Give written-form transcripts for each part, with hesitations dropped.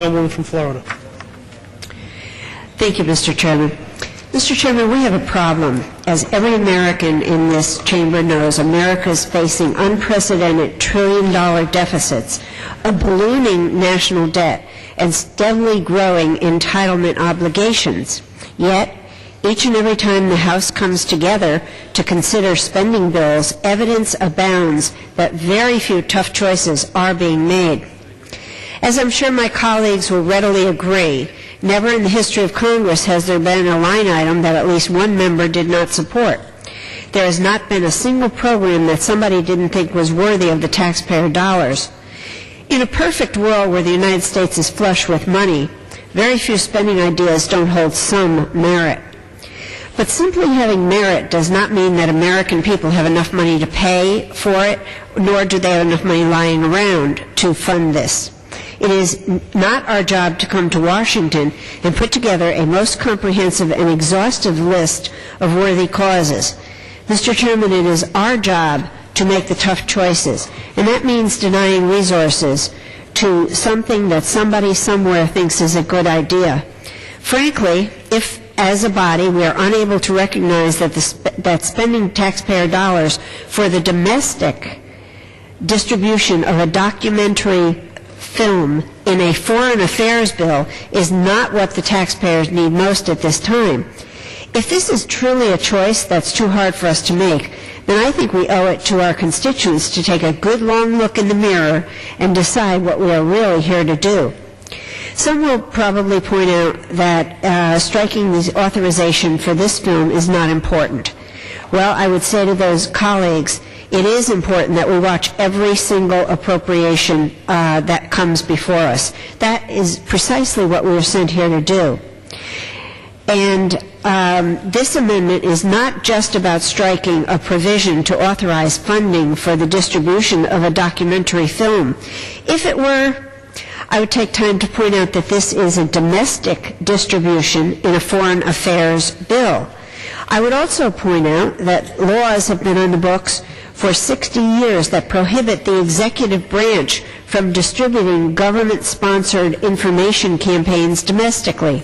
Congresswoman from Florida. Thank you, Mr. Chairman. Mr. Chairman, we have a problem. As every American in this chamber knows, America is facing unprecedented trillion-dollar deficits, a ballooning national debt, and steadily growing entitlement obligations. Yet, each and every time the House comes together to consider spending bills, evidence abounds that very few tough choices are being made. As I'm sure my colleagues will readily agree, never in the history of Congress has there been a line item that at least one member did not support. There has not been a single program that somebody didn't think was worthy of the taxpayer dollars. In a perfect world where the United States is flush with money, very few spending ideas don't hold some merit. But simply having merit does not mean that American people have enough money to pay for it, nor do they have enough money lying around to fund this. It is not our job to come to Washington and put together a most comprehensive and exhaustive list of worthy causes. Mr. Chairman, it is our job to make the tough choices, and that means denying resources to something that somebody somewhere thinks is a good idea. Frankly, if as a body we are unable to recognize that spending taxpayer dollars for the domestic distribution of a documentary film in a foreign affairs bill is not what the taxpayers need most at this time. If this is truly a choice that's too hard for us to make, then I think we owe it to our constituents to take a good long look in the mirror and decide what we are really here to do. Some will probably point out that striking the authorization for this film is not important. Well, I would say to those colleagues, it is important that we watch every single appropriation that comes before us. That is precisely what we were sent here to do. And this amendment is not just about striking a provision to authorize funding for the distribution of a documentary film. If it were, I would take time to point out that this is a domestic distribution in a foreign affairs bill. I would also point out that laws have been on the books for 60 years that prohibit the executive branch from distributing government-sponsored information campaigns domestically.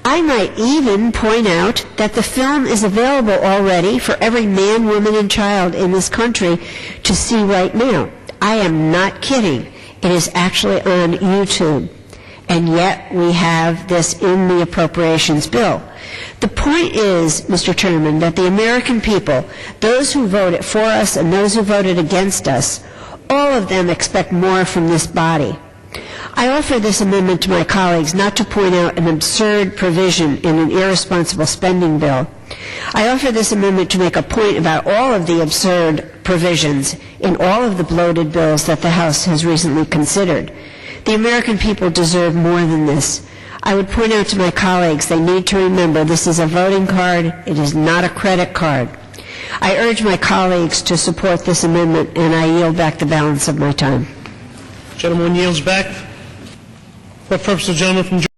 I might even point out that the film is available already for every man, woman, and child in this country to see right now. I am not kidding. It is actually on YouTube. And yet we have this in the appropriations bill. The point is, Mr. Chairman, that the American people, those who voted for us and those who voted against us, all of them expect more from this body. I offer this amendment to my colleagues not to point out an absurd provision in an irresponsible spending bill. I offer this amendment to make a point about all of the absurd provisions in all of the bloated bills that the House has recently considered. The American people deserve more than this. I would point out to my colleagues they need to remember this is a voting card. It is not a credit card. I urge my colleagues to support this amendment, and I yield back the balance of my time. Gentleman yields back. For the purpose of the gentleman from